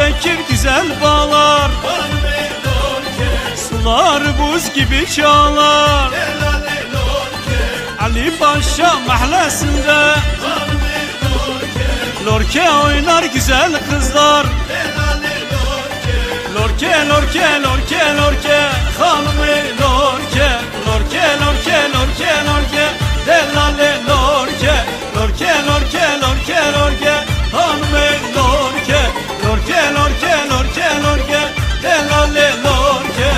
ekir güzel bağlar, sular buz gibi çağlar. Ali Paşa mahallesinde lorke oynar güzel kızlar. Lorke lorke lorke lorke hanımı lorke. Lorke lorke lorke lorke delale lorke. Lorke lorke lorke lorke hanımı lorke. Lorke lorke lorke lorke delale lorke.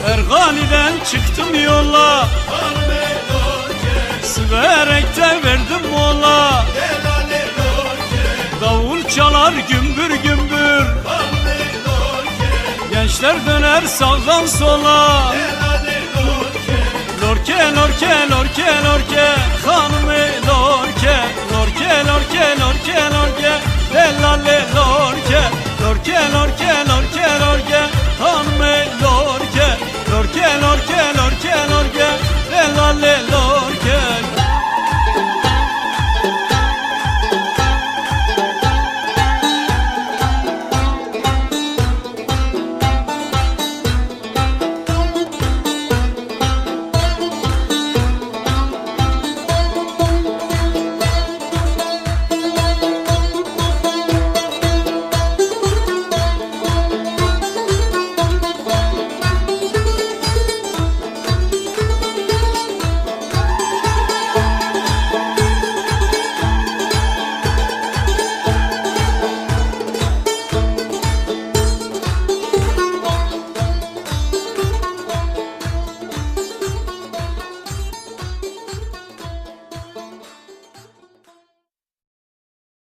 Ergani'den çıktım yola, Siverek'te verdim mola. Davul çalar gümbür gümbür, gençler döner sağdan sola. Lorke lorke lorke lorke hanımı lorke. Lorke lorke lorke lorke delale lorke. Lorke lorke lorke lorke hanımı lorke.